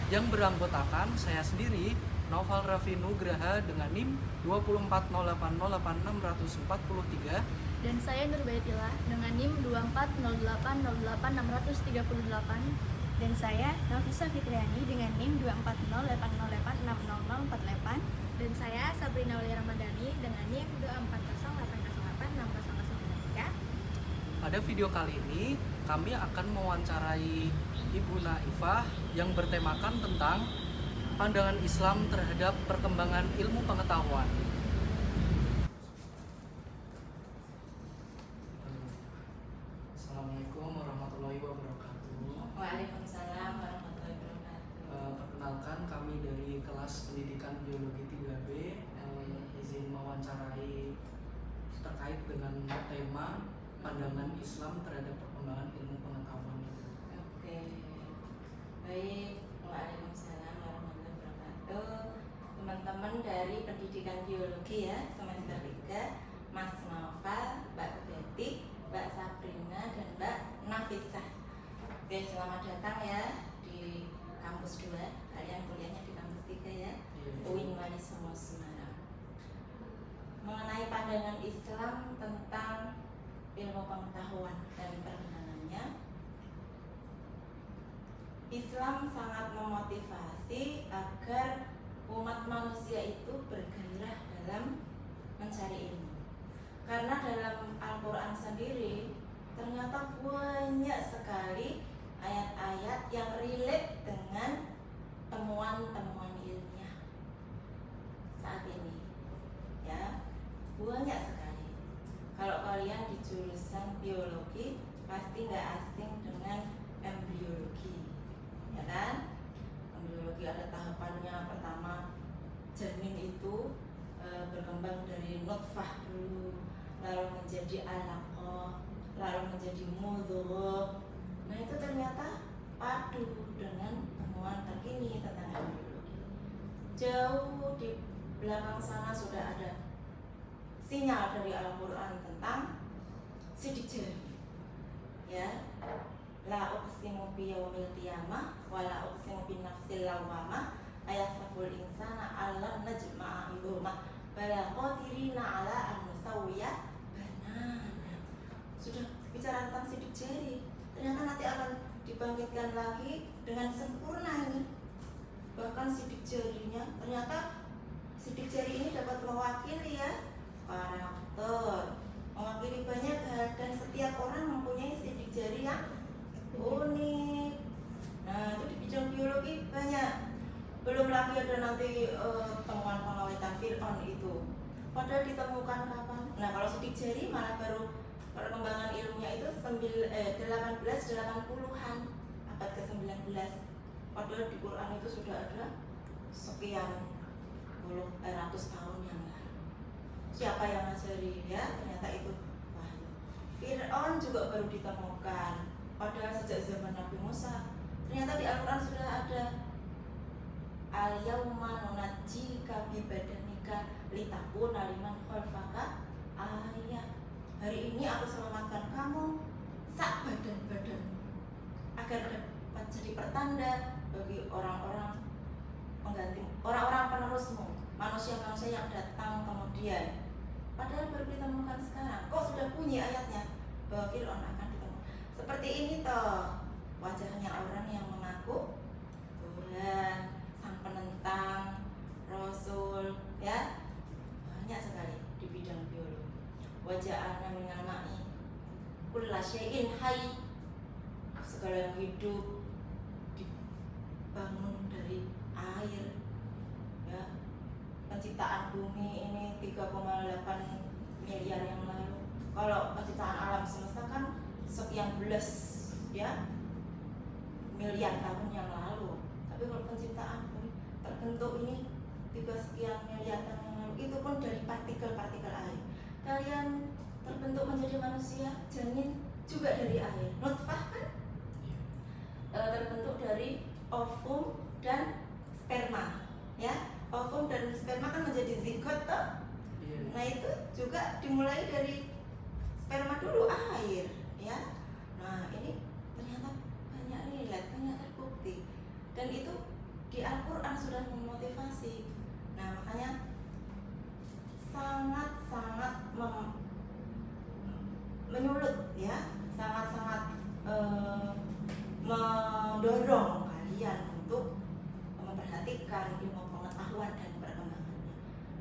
yang beranggotakan saya sendiri, Naufal Raffi Nugraha dengan NIM 240808643, dan saya Nurbaitillah dengan NIM 240808638, dan saya Nafisa Fitriani dengan NIM 24080860048, dan saya Sabrina Wali Ramadhani dengan NIM 24080086003. Pada video kali ini kami akan mewawancarai Ibu Naifah yang bertemakan tentang pandangan Islam terhadap perkembangan ilmu pengetahuan. Assalamualaikum warahmatullahi wabarakatuh. Waalaikumsalam warahmatullahi wabarakatuh. Perkenalkan, kami dari kelas pendidikan biologi 3B izin mewawancarai terkait dengan tema pandangan Islam terhadap perkembangan ilmu pengetahuan. Oke, baik. Waalaikumsalam warahmatullahi wabarakatuh. Teman-teman dari pendidikan biologi ya semester 3, Mas Naufal, Mbak Betty, Mbak Sabrina, dan Mbak Nafisah. Oke, selamat datang ya di kampus 2. Kalian kuliahnya di kampus 3 ya, UIN Walisomo Semarang. Mengenai pandangan Islam tentang ilmu pengetahuan dan perkembangannya, Islam sangat memotivasi agar umat manusia itu bergairah dalam mencari ilmu. Karena dalam Al-Quran sendiri ternyata banyak sekali ayat-ayat yang relate dengan temuan-temuan ilmiah saat ini, ya, banyak sekali. Kalau kalian di jurusan biologi pasti nggak asing dengan embriologi, ya kan? Embriologi ada tahapannya. Pertama, janin itu berkembang dari nutfah dulu, lalu menjadi alaqah, lalu menjadi mudghah. Nah, itu ternyata padu dengan temuan terkini tentang embriologi. Jauh di belakang sana sudah ada sinyal dari Al-Quran tentang sidik jari, ya. La uqsimu biyaumil qiyamah wa la uqsimu bin nafsil lawwamah ayahsabul insana allan najma'a idhumah bala qadirina ala an nusawwiya banana. Sudah bicara tentang sidik jari, ternyata nanti akan dibangkitkan lagi dengan sempurna ini. Bahkan sidik jarinya, ternyata sidik jari ini dapat mewakili ya karakter, mewakili banyak hal, dan setiap orang mempunyai sidik jari yang unik. Nah, itu di bidang biologi banyak. Belum lagi ada nanti temuan pengawetan Fir'aun itu. Padahal ditemukan kapan? Nah, kalau sidik jari malah baru perkembangan ilmunya itu 1880-an, abad ke-19. Padahal di Quran itu sudah ada sekian ratus tahun yang lalu. Siapa yang ngajari ya? Ternyata itu wahyu. Fir'aun juga baru ditemukan. Padahal sejak zaman Nabi Musa. Ternyata di Al-Quran sudah ada al-yawma nunajjika bi badanika litakuna liman khalfaka ayat. Hari ini aku selamatkan kamu sak badan-badan agar dapat jadi pertanda bagi orang-orang pengganti, orang-orang penerusmu, manusia-manusia yang datang kemudian. Padahal baru ditemukan sekarang. Kok sudah bunyi ayatnya bahwa Fir'aun akan ditemukan. Seperti ini toh wajahnya orang yang mengaku Tuhan, sang penentang, Rasul, ya, banyak sekali di bidang biologi. Wajahnya mengamai kulla syai'in hayy, segala yang hidup dibangun dari air, ya. Penciptaan bumi ini 3,8 miliar yang lalu. Kalau penciptaan alam semesta kan sekian belas ya miliar tahun yang lalu. Tapi kalau penciptaan bumi terbentuk ini 3 sekian miliar tahun yang lalu, itu pun dari partikel-partikel air. Kalian terbentuk menjadi manusia, janin juga dari air. Nutfah kan terbentuk dari ovum dan sperma, ya. Ovum dan sperma kan menjadi zigot toh. Nah, itu juga dimulai dari sperma dulu, air, ya. Nah, ini ternyata banyak relate, banyak terbukti. Dan itu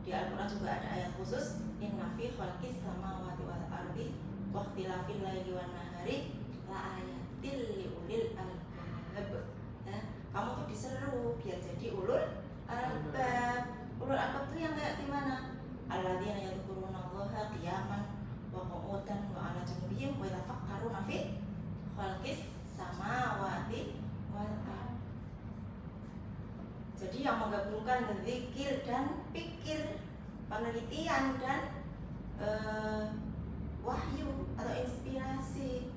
Di Al-Quran juga ada ayat khusus, inna fi khalqis samawati wal ardi wa ikhtilafil laili wan nahari la ayatil liulil albab. Ya, kamu tuh diseru biar jadi ulul albab. Ulul albab tuh yang kayak gimana? Alladzina yadhkurunallaha qiyaman wa qu'udan wa 'ala junubihim wa yatafakkaruna fi khalqis samawati wal ardi. Jadi yang menggabungkan zikir dan pikir, penelitian dan wahyu atau inspirasi,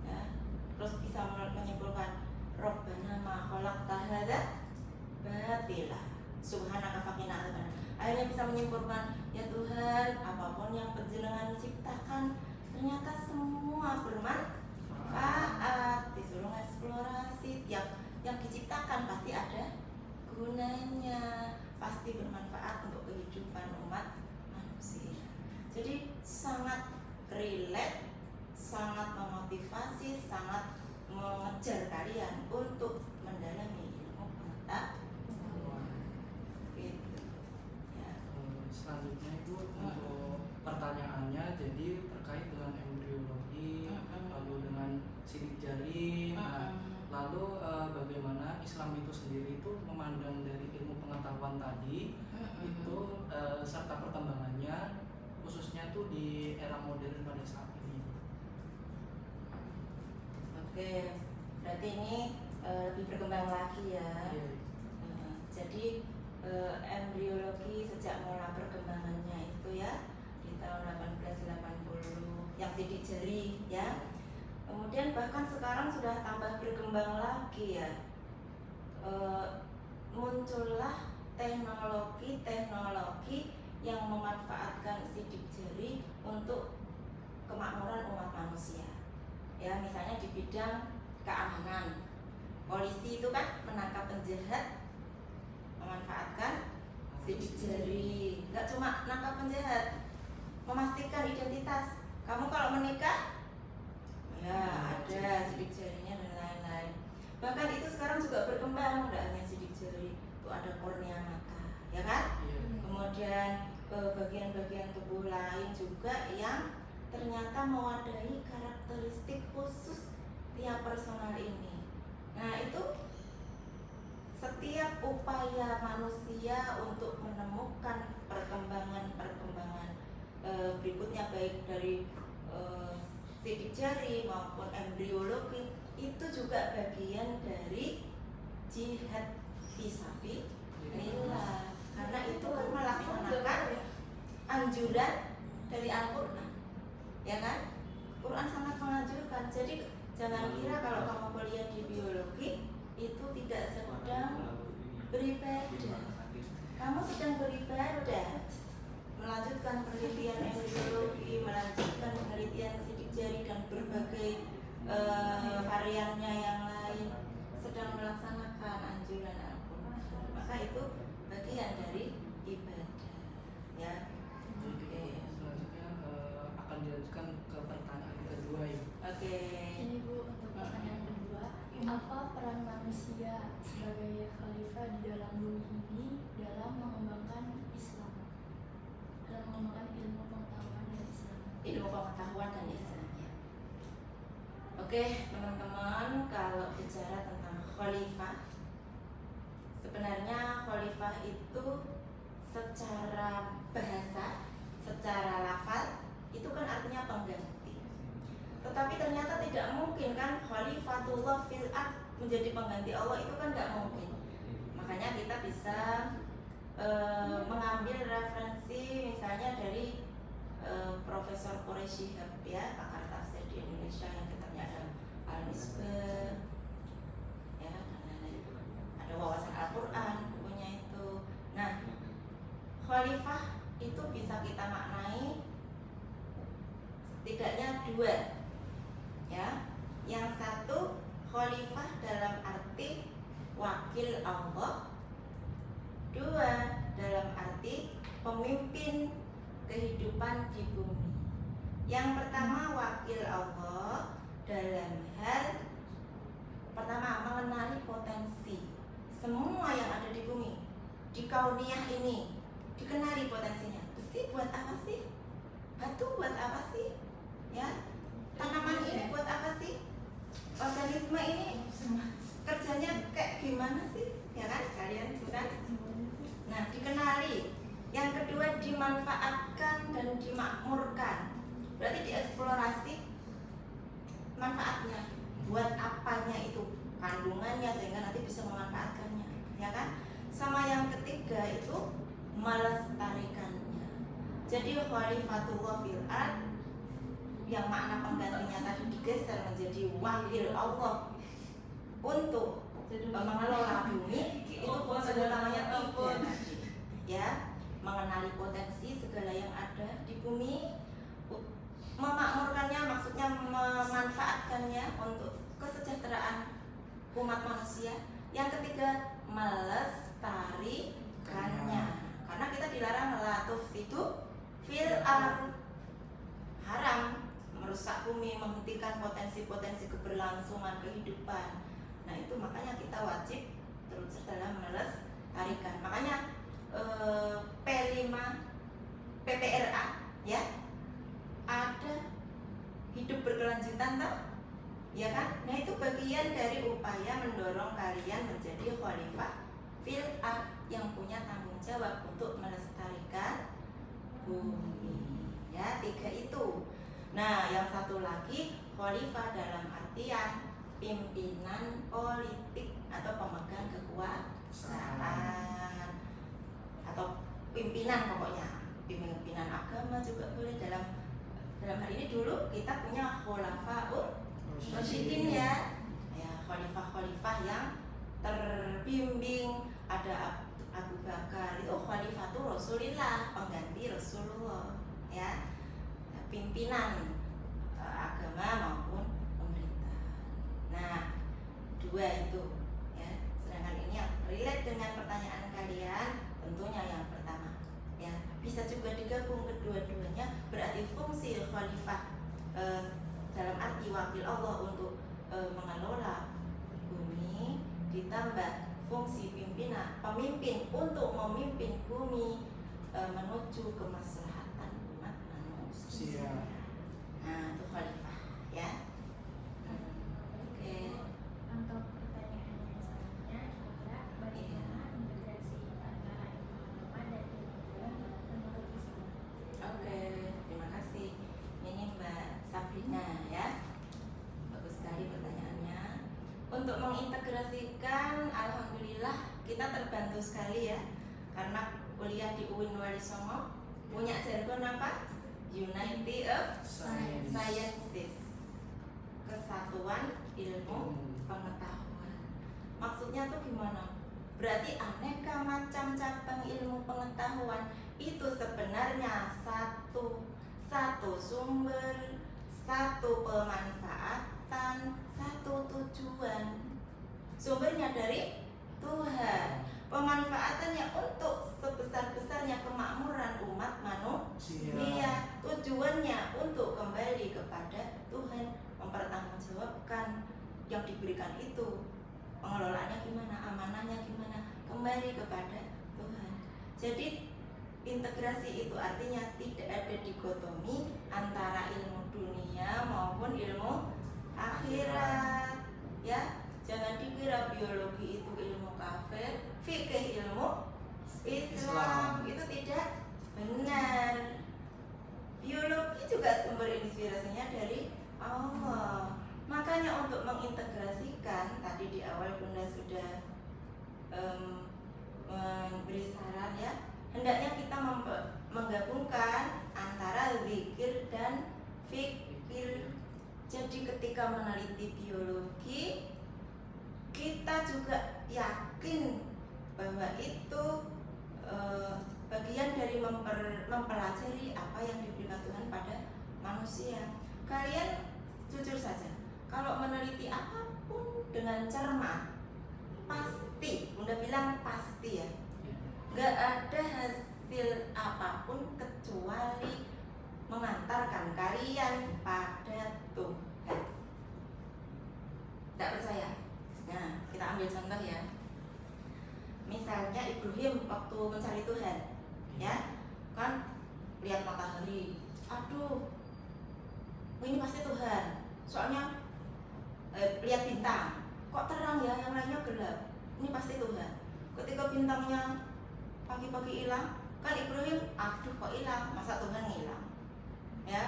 ya. Terus bisa menyimpulkan Rabbana ma khalaqta hadza batila subhanaka faqina adzabannar. Akhirnya bisa menyimpulkan, ya Tuhan, apapun yang Panjenengan ciptakan ternyata semua bermanfaat. Disuruh eksplorasi, yang diciptakan pasti ada gunanya, pasti bermanfaat untuk kehidupan umat manusia. Jadi sangat relate, sangat memotivasi, sangat mengejar kalian untuk mendalami ilmu pengetahuan. Gitu. Ya. Selanjutnya itu untuk pertanyaannya, jadi terkait dengan embriologi, lalu dengan sidik jari. Nah, lalu bagaimana Islam itu sendiri itu memandang dari ilmu pengetahuan tadi itu serta perkembangannya, khususnya tuh di era modern pada saat ini. Oke, berarti ini lebih berkembang lagi ya. Iya. Jadi embriologi sejak mulai perkembangannya itu ya di tahun 1880 yang sidik jari ya. Kemudian bahkan sekarang sudah tambah berkembang lagi ya. Muncullah teknologi yang memanfaatkan sidik jari untuk kemakmuran umat manusia. Ya, misalnya di bidang keamanan, polisi itu kan menangkap penjahat memanfaatkan sidik jari. Nggak cuma nangkap penjahat, memastikan identitas. Kamu kalau menikah, ya ada sidik jarinya dan lain-lain. Bahkan itu sekarang juga berkembang, tidak hanya sidik jari, itu ada kornea mata, ya kan? Kemudian bagian-bagian tubuh lain juga yang ternyata mewadahi karakteristik khusus tiap personal ini. Nah, itu setiap upaya manusia untuk menemukan perkembangan berikutnya, baik dari sidik jari maupun embriologi, itu juga bagian dari jihad fisabilillah, karena itu kan melaksanakan anjuran dari Al-Quran, ya kan? Quran sangat menganjurkan. Jadi jangan kira kalau kamu kuliah di biologi itu tidak sedang beribadah. Kamu sedang beribadah, melanjutkan penelitian embriologi, melanjutkan penelitian sidik jari dan berbagai variannya yang lain, sedang melaksanakan anjuran Al-Quran. Maka itu bagian dari ibadah, ya. Oke. Selanjutnya akan dilanjutkan ke pertanyaan kedua ya. Oke. Ini Bu, untuk pertanyaan kedua, apa peran manusia sebagai khalifah di dalam bumi ini dalam mengembangkan Islam, dalam mengembangkan ilmu pengetahuan dan Islam? Ilmu pengetahuan dan Islam, ya. Oke, teman-teman, kalau bicara tentang khalifah, sebenarnya khalifah itu secara bahasa, secara lafaz itu kan artinya pengganti. Tetapi ternyata tidak mungkin kan khalifatullah fil ard menjadi pengganti Allah, itu kan tidak mungkin. Makanya kita bisa mengambil referensi misalnya dari Profesor Quraisy Shihab, ya, pakar tafsir di Indonesia, yang kitabnya ada Al-Misbah, ya, dan lain-lain. Ada wawasan Al-Quran bukunya itu. Nah, khalifah itu bisa kita maknai setidaknya dua, ya. Yang satu, khalifah dalam arti wakil Allah. Dua, dalam arti pemimpin kehidupan di bumi. Yang pertama, wakil Allah dalam hal pertama mengenali potensi semua yang ada di bumi, di kauniyah ini, di dikenali potensinya. Besi buat apa sih? Batu buat apa sih? Ya, tanaman ini buat apa sih? Organisme ini kerjanya kayak gimana sih? Ya kan, kalian bukan? Nah, dikenali. Yang kedua, dimanfaatkan dan dimakmurkan. Berarti dieksplorasi manfaatnya. Buat apanya itu? Kandungannya sehingga nanti bisa memanfaatkannya, ya kan? Sama yang ketiga itu melestarikannya. Jadi khalifatullah fil ard yang makna penggantinya tadi digeser menjadi wakil Allah untuk mengelola bumi, itu fungsi utamanya tiga tadi, ya, mengenali potensi segala yang ada di bumi, memakmurkannya maksudnya memanfaatkannya untuk kesejahteraan umat manusia. Yang ketiga, melestarikannya, karena kita dilarang la tufsidu fil ard, haram merusak bumi, menghentikan potensi-potensi keberlangsungan kehidupan. Nah itu makanya kita wajib terus dalam melestarikan. Makanya P5 PPRA ya, ada hidup berkelanjutan toh, ya kan? Nah itu bagian dari upaya mendorong kalian menjadi khalifah fil ard yang punya tanggung jawab untuk melestarikan bumi. Ya, tiga itu. Nah, yang satu lagi khalifah dalam artian pimpinan politik atau pemegang kekuasaan atau pimpinan, pokoknya pimpinan agama juga boleh. Dalam hal ini dulu kita punya khulafaur rasyidin ya, khalifah-khalifah yang terbimbing. Ada Abu Bakar, itu khalifatul Rasulillah, pengganti Rasulullah ya, pimpinan agama maupun pemerintah. Nah, dua itu ya. Sedangkan ini yang relate dengan pertanyaan kalian, tentunya yang pertama ya, bisa juga digabung kedua-duanya. Berarti fungsi khalifah dalam arti wakil Allah untuk mengelola bumi, ditambah fungsi pemimpin untuk memimpin bumi menuju kemaslahatan umat manusia. Nah, itu khalifah ya. Oke. Untuk pertanyaan yang selanjutnya adalah bagaimana integrasi antara ilmu agama dan ilmu menurut Islam? Oke, terima kasih. Ini Mbak Sabrina ya. Bagus sekali pertanyaannya. Untuk mengintegrasikan, alhamdulillah kita terbantu sekali ya, karena kuliah di UIN Wali Songo punya jargon apa? Unity of Sciences, kesatuan ilmu pengetahuan. Maksudnya tuh gimana? Berarti aneka macam cabang ilmu pengetahuan itu sebenarnya satu sumber, satu pemanfaatan, satu tujuan. Sumbernya dari Tuhan, pemanfaatannya untuk sebesar-besarnya kemakmuran umat manusia, tujuannya untuk kembali kepada Tuhan, mempertanggungjawabkan yang diberikan itu, pengelolaannya gimana, amanahnya gimana, kembali kepada Tuhan. Jadi integrasi itu artinya tidak ada dikotomi antara ilmu dunia maupun ilmu akhirat ya. Jangan dikira biologi itu ilmu kafir, fikih ilmu Islam, itu tidak benar. Biologi juga sumber inspirasinya dari Allah. Makanya untuk mengintegrasikan, tadi di awal Bunda sudah memberi saran ya, hendaknya kita menggabungkan antara zikir dan fikir. Jadi ketika meneliti biologi, kita juga yakin bahwa itu bagian dari mempelajari apa yang diberikan Tuhan pada manusia. Kalian jujur saja, kalau meneliti apapun dengan cermat, pasti, Bunda bilang pasti ya, gak ada hasil apapun kecuali mengantarkan kalian pada Tuhan. Tidak percaya? Nah, kita ambil contoh ya. Misalnya Ibrahim waktu mencari Tuhan, ya kan, lihat matahari, aduh ini pasti Tuhan, soalnya lihat bintang, kok terang ya, yang lainnya gelap, ini pasti Tuhan. Ketika bintangnya pagi-pagi hilang, kan Ibrahim, aduh kok hilang, masa Tuhan ngilang, ya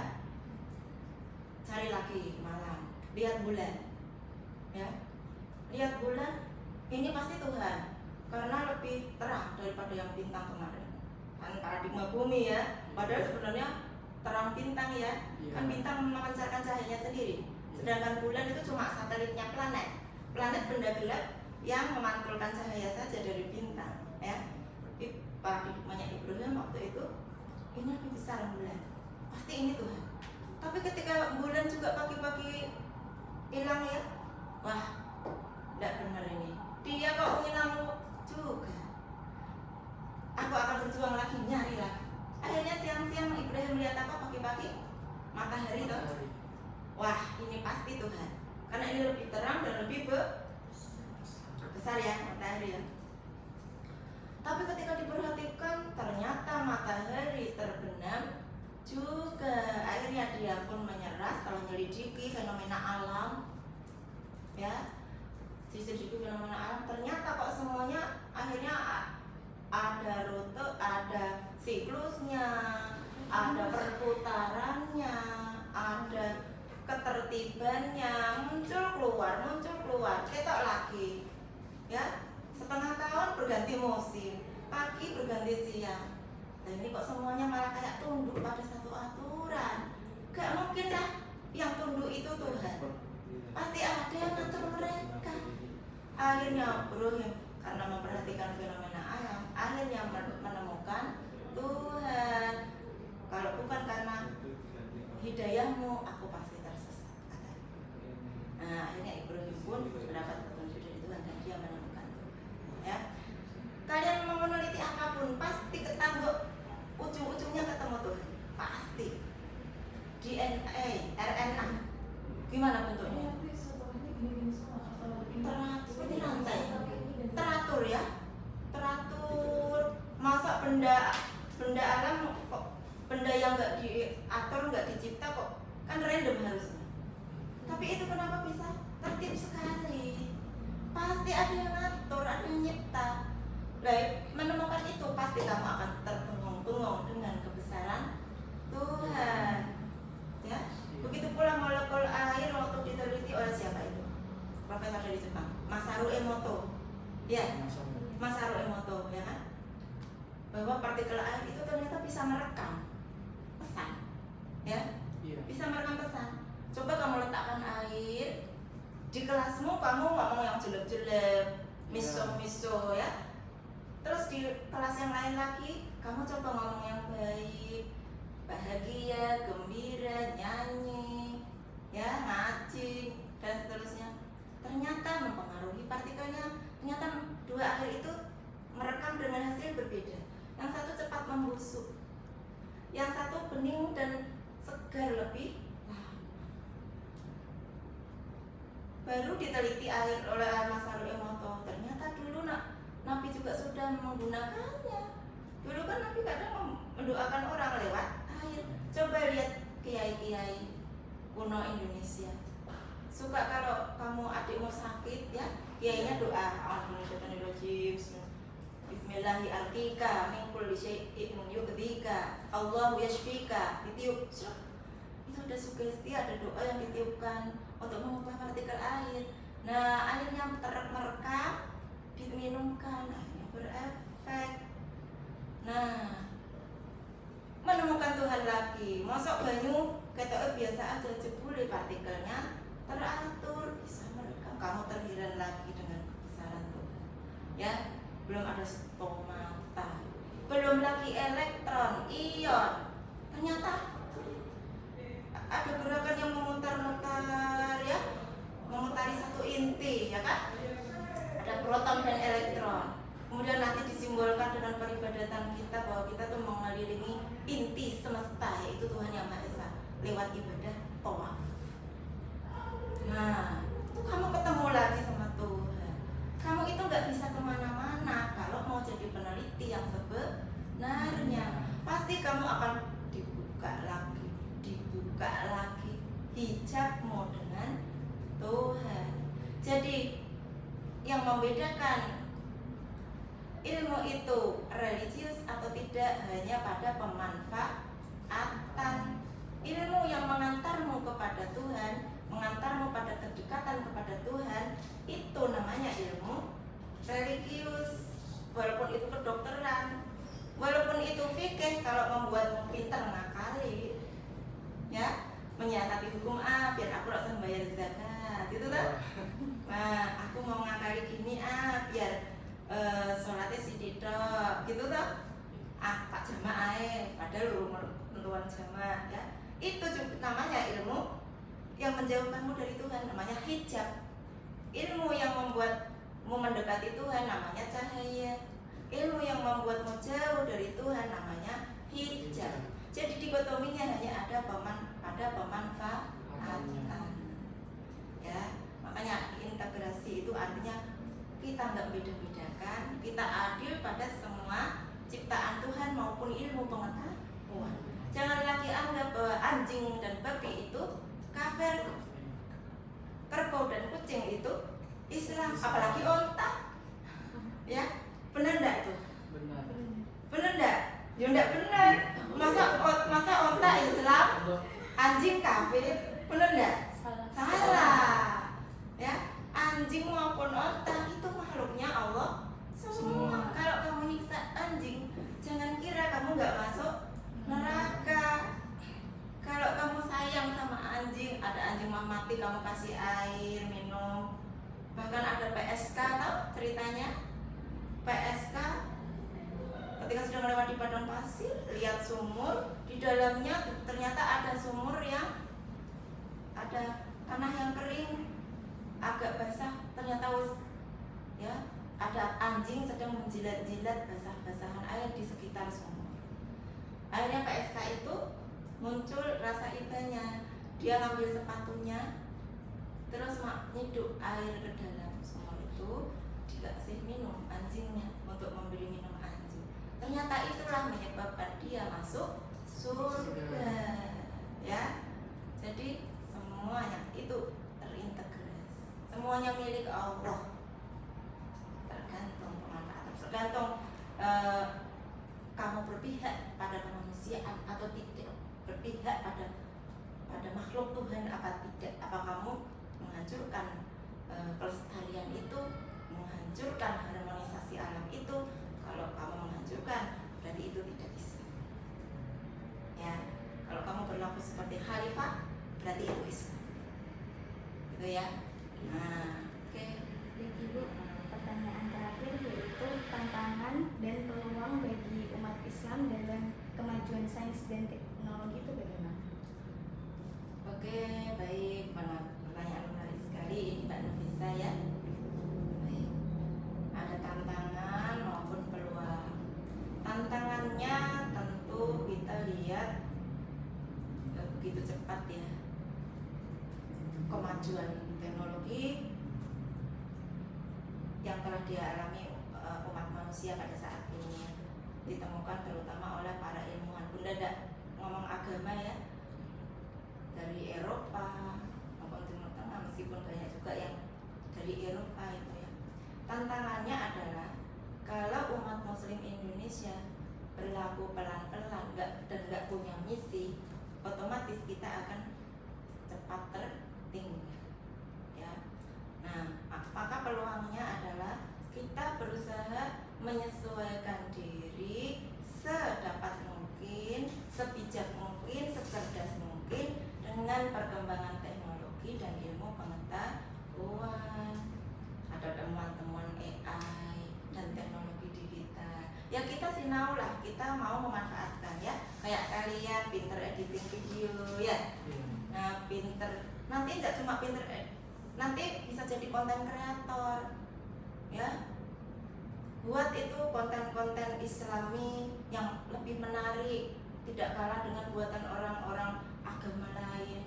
cari lagi malam, lihat bulan, ya lihat bulan, ini pasti Tuhan karena lebih terang daripada yang bintang kemarin. Kan paradigma bumi ya, padahal sebenarnya terang bintang ya, kan bintang memancarkan cahayanya sendiri, sedangkan bulan itu cuma satelitnya planet. Planet benda gelap yang memantulkan cahaya saja dari bintang, ya. Paradigmanya Ibrahim waktu itu, ini lebih besar bulan, pasti ini Tuhan. Tapi ketika bulan juga pagi-pagi hilang ya, wah, tidak benar ini. Dia kok hilang juga. Aku akan berjuang lagi, nyari lagi. Akhirnya siang-siang Ibrahim melihat apa pagi-pagi? Matahari toh. Wah, ini pasti Tuhan. Karena ini lebih terang dan lebih besar ya matahari ya. Tapi ketika diperhatikan ternyata matahari terbenam juga. Akhirnya dia pun menyerah setelah menyelidiki fenomena alam, ya, diselidiki fenomena alam. Ternyata kok semuanya akhirnya ada rute, ada siklusnya, ada perputarannya, ada ketertibannya, muncul keluar, ketok lagi, ya. Setengah tahun berganti musim, pagi berganti siang. Dan ini kok semuanya malah kayak tunduk pada satu aturan. Gak mungkin lah yang tunduk itu Tuhan, pasti ada yang ngatur mereka. Akhirnya Ibrahim karena memperhatikan fenomena alam, akhirnya menemukan Tuhan. Kalau bukan karena hidayahmu, aku pasti tersesat, katanya. Nah, akhirnya Ibrahim pun mendapat petunjuk dari Tuhan dan dia menemukan Tuhan, ya. Kalian mau meneliti apapun pasti ketangguh, ujung-ujungnya ketemu Tuhan, pasti. DNA, RNA, gimana bentuknya? Teratur, seperti rantai, teratur ya, teratur. Masa benda alam kok, benda yang nggak diatur, nggak dicipta kok, kan random harusnya. Tapi itu kenapa bisa tertib sekali? Pasti ada yang ngatur, ada yang nyipta. Baik, menemukan itu pasti kamu akan terpengung-pengung dengan kebesaran Tuhan, ya. Begitu pula molekul air waktu diteliti oleh siapa itu? Profesor dari Jepang, Masaru Emoto, ya, Masaru Emoto, ya kan? Bahwa partikel air itu ternyata bisa merekam pesan, ya, bisa merekam pesan. Coba kamu letakkan air di kelasmu, kamu ngomong yang jelek-jelek, miso ya. Terus di kelas yang lain lagi, kamu coba ngomong yang baik, bahagia, gembira, nyanyi, ya, ngaji, dan seterusnya. Ternyata mempengaruhi partikelnya. Ternyata dua air itu merekam dengan hasil berbeda. Yang satu cepat membusuk, yang satu bening dan segar lebih lama. Baru diteliti air oleh Masaru Emoto. Ternyata dulu Nabi juga sudah menggunakannya. Dulu kan Nabi kadang mendoakan orang lewat air. Coba lihat kiai-kiai kuno Indonesia. Suka kalau kamu adikmu sakit ya, kiainya doa Alhamdulillahirrahmanirrahim, Bismillahirrahmanirrahim, min kulli syai'in yu'dzika, Allahu yashfika, ditiup. Itu ada sugesti, ada doa yang ditiupkan untuk mengubah partikel air. Nah, airnya merekam, diminumkan, akhirnya berefek. Nah, menemukan Tuhan lagi. Mosok banyu ketok biasa aja, jebule partikelnya teratur, bisa merekam. Kamu terheran lagi dengan kebesaran Tuhan, ya. Belum ada stomata, belum lagi elektron, ion. Ternyata ada gerakan yang memutar-mutar, ya, memutari satu inti, ya kan? Ada proton dan elektron. Kemudian nanti disimbolkan dengan peribadatan kita bahwa kita tuh mengelilingi inti semesta, yaitu Tuhan Yang Maha Esa lewat ibadah tawaf. Nah, itu kamu ketemu lagi sama Tuhan. Kamu itu nggak bisa kemana-mana kalau mau jadi peneliti yang sebenarnya. pasti kamu akan dibuka lagi hijabmu dengan Tuhan. Jadi yang membedakan ilmu itu religius atau tidak hanya pada pemanfaatan. Ilmu yang mengantarmu kepada Tuhan, mengantarmu pada kedekatan kepada Tuhan, itu namanya ilmu religius. Walaupun itu kedokteran, walaupun itu fikih, kalau membuatmu pintar ngakali, ya, menyiasati hukum A biar aku langsung bayar zakat, gitu tuh. Nah, aku mau ngakali gini biar sholatnya sidito, gitu tuh. Pak jamaah padahal menurut jamaah, ya. Itu juga namanya ilmu yang menjauhkanmu dari Tuhan, namanya hijab. Ilmu yang membuatmu mendekati Tuhan namanya cahaya. Ilmu yang membuatmu jauh dari Tuhan namanya hijab. Jadi dikotominya hanya ada pada pemanfaatan. Ya, makanya integrasi itu artinya kita nggak beda-bedakan, kita adil pada semua ciptaan Tuhan maupun ilmu pengetahuan. Jangan lagi anggap bahwa anjing dan babi itu kafir, kerbau dan kucing itu Islam, apalagi onta. Ya, benar enggak itu? Benar enggak? Ya enggak benar. Masa onta Islam, anjing kafir, benar enggak? Salah. Ya, anjing maupun onta itu makhluknya Allah semua. Kalau kamu nyiksa anjing, jangan kira kamu nggak masuk neraka. Kalau kamu sayang sama anjing, ada anjing mau mati, kamu kasih air, minum. Bahkan ada PSK, tau ceritanya? PSK ketika sudah melewati padang pasir, lihat sumur, di dalamnya ternyata ada sumur yang ada tanah yang kering, agak basah, ternyata ya, ada anjing sedang menjilat-jilat basah-basahan air di sekitar sumur. Akhirnya PSK itu muncul rasa ibanya, dia ngambil sepatunya, terus nyiduk air ke dalam sumur itu, dikasih minum anjingnya untuk memberi minum anjing. Ternyata itulah menyebabkan dia masuk surga. Ya, jadi semuanya itu terintegrasi, semuanya milik Allah. Tergantung pemanfaatan, tergantung kamu berpihak pada kemanusiaan atau tidak, berpihak pada makhluk Tuhan apa tidak. Apa kamu menghancurkan kelestarian itu, menghancurkan harmonisasi alam itu? Kalau kamu menghancurkan, berarti itu tidak Islam. Ya, kalau kamu berlaku seperti khalifah, berarti itu Islam. Gitu ya. Nah, oke. Dan Ibu, pertanyaan terakhir yaitu tantangan dan peluang bagi umat Islam dalam kemajuan sains dan teknologi itu bagaimana? Oke, baik. Pertanyaan menarik sekali ini Mbak Nafisa ya. Baik. Ada tantangan maupun peluang. Tantangannya tentu kita lihat begitu cepat ya kemajuan teknologi yang telah dialami umat manusia pada saat ini, ditemukan terutama oleh para ilmuwan. Bunda tidak ngomong agama ya, dari Eropa maupun Timur Tengah, meskipun banyak juga yang dari Eropa itu ya. Tantangannya adalah kalau umat Muslim Indonesia berlaku pelan-pelan dan nggak punya misi, otomatis kita akan cepat tertinggal. Ya. Nah, maka peluangnya adalah kita berusaha menyesuaikan diri sedapat mungkin, sebijak mungkin, secerdas mungkin dengan perkembangan teknologi dan ilmu pengetahuan. Ada temuan-temuan AI dan teknologi digital. Ya kita sinau lah, kita mau memanfaatkan ya. Kayak kalian pinter editing video ya. Nah, pinter, nanti nggak cuma pinter, nanti bisa jadi konten kreator ya. Buat itu konten-konten Islami yang lebih menarik, tidak kalah dengan buatan orang-orang agama lain.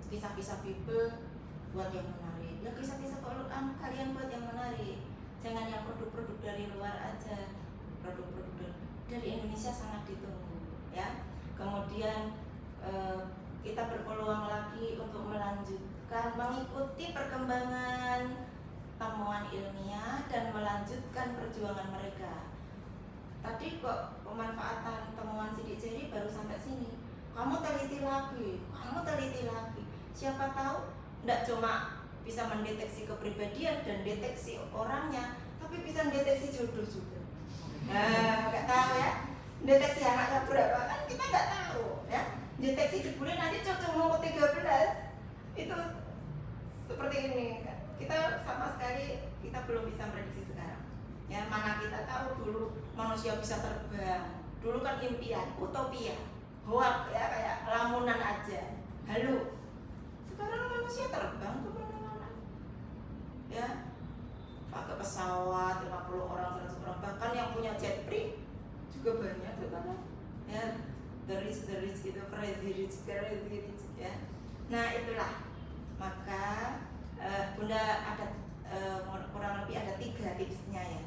Kisah-kisah Bible buat yang menarik, ya kisah-kisah Quran kalian buat yang menarik. Jangan yang produk-produk dari luar aja, produk-produk dari Indonesia sangat ditunggu ya. Kemudian kita berpeluang lagi untuk melanjutkan mengikuti perkembangan temuan ilmiah dan melanjutkan perjuangan mereka. Tadi kok pemanfaatan temuan sidik jari baru sampai sini. Kamu teliti lagi. Siapa tahu tidak cuma bisa mendeteksi kepribadian dan deteksi orangnya, tapi bisa mendeteksi jodoh juga. Nah, nggak tahu ya. Deteksi anaknya berapa kan kita nggak tahu ya. Deteksi jebule nanti cocok nomor 13 itu seperti ini kan. Kita sama sekali kita belum bisa prediksi sekarang. Ya, mana kita tahu dulu manusia bisa terbang. Dulu kan impian, utopia, hoak ya, kayak lamunan aja, halu. Sekarang manusia terbang kemana-mana. Ya, pakai pesawat 50 orang, 100 orang, bahkan yang punya jet free juga banyak tuh kan. Ya, the rich gitu, crazy rich ya. Nah, itulah. Maka Bunda ada kurang lebih ada 3 tipsnya ya,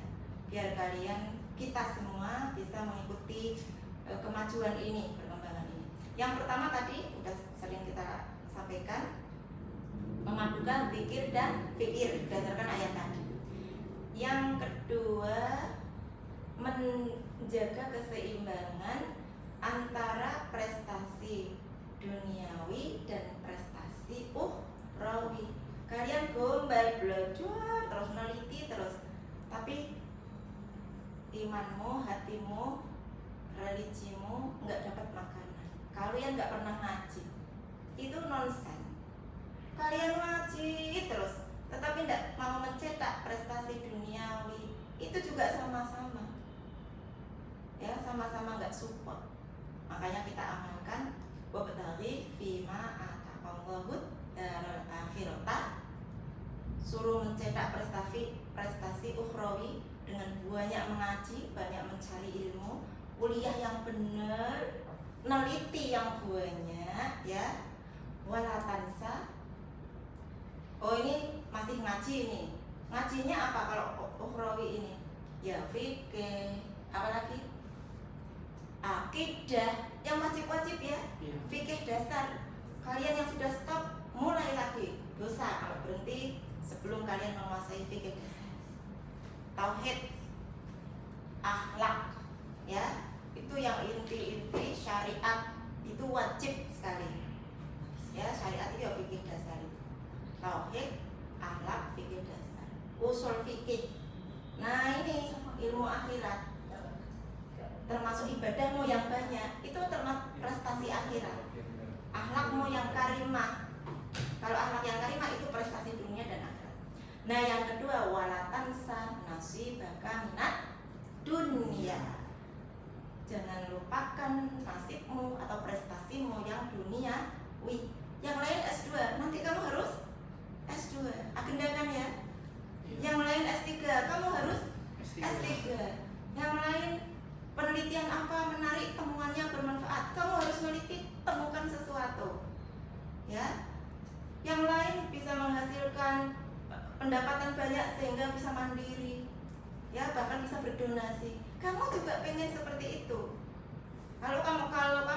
biar kalian kita semua bisa mengikuti kemajuan ini, perkembangan ini. Yang pertama tadi udah sering kita sampaikan, memadukan zikir dan fikir berdasarkan ayat tadi. Yang kedua, menjaga keseimbangan antara prestasi duniawi dan prestasi ukhrawi. Kalian gombal belajar terus, neliti terus, tapi imanmu, hatimu, religimu nggak dapat makanan. Kalian nggak pernah ngaji, itu nonsen. Kalian ngaji terus, tetapi tidak mau mencetak prestasi duniawi, itu juga sama-sama ya, sama-sama nggak support. Makanya kita amalkan wabtaghi fima ataqallahu daral akhirata, suruh mencetak prestasi ukhrawi dengan banyak mengaji, banyak mencari ilmu, kuliah yang benar, neliti yang banyak ya. Wala tansa. Oh, ini masih ngaji nih. Ngajinya apa kalau ukhrawi ini? Ya fikih, apa lagi? Akidah yang wajib-wajib ya. Fikih dasar. Kalian yang sudah stop, mulai lagi. Dosa kalau berhenti sebelum kalian menguasai fikih dasar. Tauhid, akhlak ya, itu yang inti-inti syariat, itu wajib sekali ya. Syariat itu ya fikih dasar itu. Tauhid, akhlak, fikih dasar, usul fikih. Nah, ini ilmu akhirat, termasuk ibadahmu yang banyak, itu termasuk prestasi akhirat. Akhlakmu yang karimah, kalau akhlak yang karimah itu prestasi dunia dan akhirat. Nah, yang kedua, walatansa nasibaka minat dunia. Jangan lupakan nasibmu atau prestasimu yang duniawi. Yang lain S2, nanti kamu harus S2, agendakan ya. Yang lain S3, kamu harus S3. Yang lain penelitian apa menarik, temuannya bermanfaat, kamu harus meneliti, temukan sesuatu ya. Yang lain bisa menghasilkan pendapatan banyak sehingga bisa mandiri ya, bahkan bisa berdonasi. Kamu juga pengen seperti itu. Kalau kamu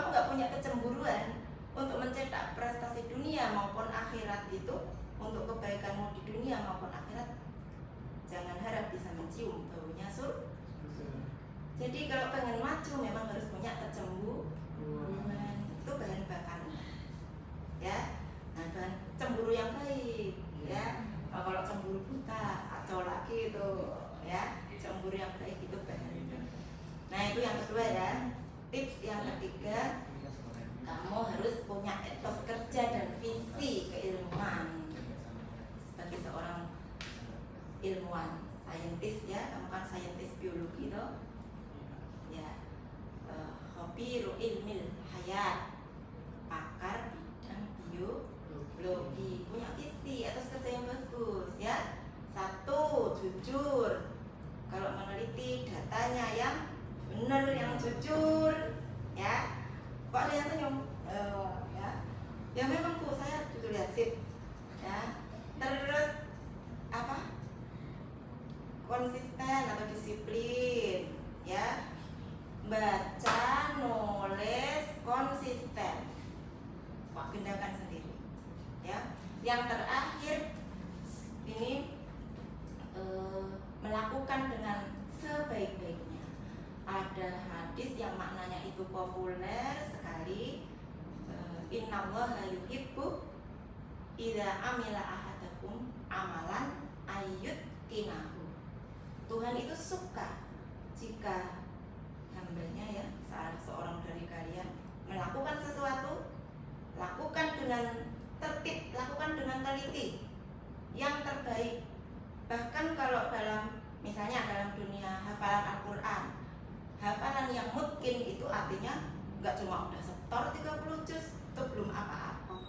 nggak punya kecemburuan untuk mencetak prestasi dunia maupun akhirat itu, untuk kebaikanmu di dunia maupun akhirat, jangan harap bisa mencium baunya surga. Jadi kalau pengen maju memang harus punya kecemburuan. Itu bahan bakarnya ya. Nah, bahan cemburu yang baik ya. Kalau cemburu buta, kacau lagi itu ya. Cemburu yang baik itu bahan. Nah, itu yang kedua ya. Tips yang ketiga, kamu harus punya etos kerja dan visi keilmuan. Sebagai seorang ilmuwan, saintis ya, kamu kan saintis biologi toh. Ya, khobiru ilmil hayat, pakar bidang biologi, punya visi atas kerja yang bagus ya. 1, jujur. Kalau meneliti datanya yang benar, yang jujur ya. Kok ada yang senyum? Ya memang tuh saya jujur ya, sip ya. Terus apa? Konsisten atau disiplin ya. harus konsisten. Pak gendakan sendiri. Ya. Yang terakhir ini melakukan dengan sebaik-baiknya. Ada hadis yang maknanya itu populer sekali. Innallaha yuhibbu idza amila ahadakum amalan ayyutqinahu. Tuhan itu suka jika hambanya ya, salah seorang dari kalian melakukan sesuatu, lakukan dengan tertib, lakukan dengan teliti, yang terbaik. Bahkan kalau misalnya dalam dunia hafalan Al-Quran, hafalan yang mungkin itu artinya nggak cuma udah setor 30 juz, itu belum apa-apa.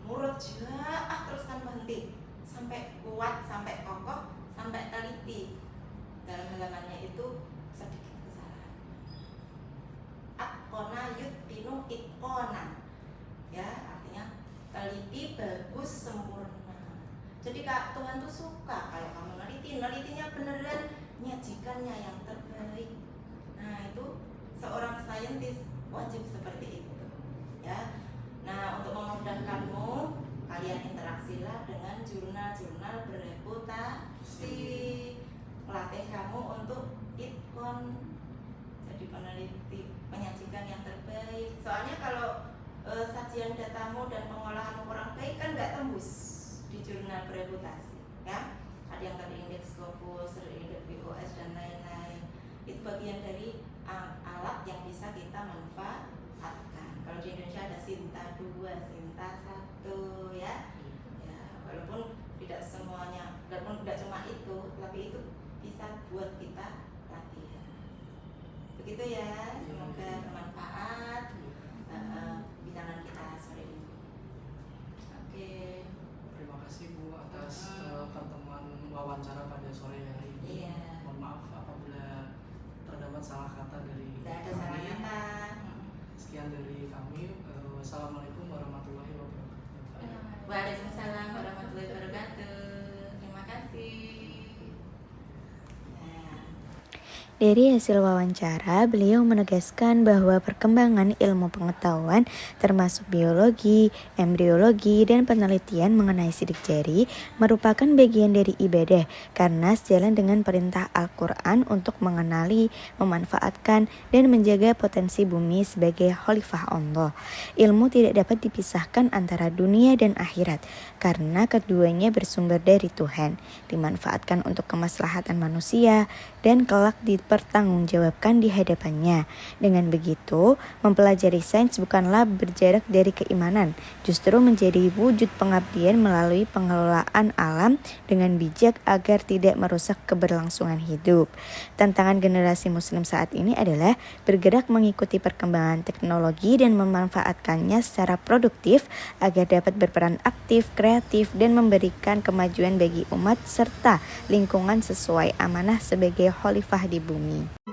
Murut juga, teruskan berhenti sampai kuat, sampai kokoh, sampai teliti. Dalam halamannya itu sedikit kesalahan. Atqona yutqinu itqonan, ya artinya teliti, bagus, sempurna. Jadi Kak, Tuhan tuh suka kalau kamu nelitinya beneran, nyajikannya yang terbaik. Nah itu seorang saintis wajib seperti itu, ya. Nah untuk memudahkanmu, kalian interaksilah dengan jurnal-jurnal bereputasi, melatih kamu untuk itkon, jadi peneliti, menyajikan yang terbaik. Soalnya kalau sajian datamu dan pengolahanmu kurang baik kan nggak tembus di jurnal bereputasi, ya. Ada yang terindeks Scopus, terindeks BOS dan lain-lain. Itu bagian dari alat yang bisa kita manfaatkan. Kalau di Indonesia ada Sinta 2, Sinta 1, ya. Ya, walaupun tidak semuanya, walaupun tidak cuma itu, tapi itu bisa buat kita latihan. Begitu ya, semoga bermanfaat bincang kita sore ini. Oke. Terima kasih Bu atas pertemuan wawancara pada sore hari ini. Iya. Mohon maaf apabila terdapat salah kata dari Tidak ada salah kata. Sekian dari kami. Wassalamualaikum warahmatullahi wabarakatuh. Waalaikumsalam warahmatullahi wabarakatuh. Terima kasih. Dari hasil wawancara, beliau menegaskan bahwa perkembangan ilmu pengetahuan termasuk biologi, embriologi, dan penelitian mengenai sidik jari merupakan bagian dari ibadah karena sejalan dengan perintah Al-Quran untuk mengenali, memanfaatkan, dan menjaga potensi bumi sebagai khalifah Allah. Ilmu tidak dapat dipisahkan antara dunia dan akhirat karena keduanya bersumber dari Tuhan, dimanfaatkan untuk kemaslahatan manusia, dan kelak dipertanggungjawabkan di hadapannya. Dengan begitu, mempelajari sains bukanlah berjarak dari keimanan, justru menjadi wujud pengabdian melalui pengelolaan alam dengan bijak agar tidak merusak keberlangsungan hidup. Tantangan generasi muslim saat ini adalah bergerak mengikuti perkembangan teknologi dan memanfaatkannya secara produktif agar dapat berperan aktif, kreatif, dan memberikan kemajuan bagi umat serta lingkungan sesuai amanah sebagai khalifah di bumi.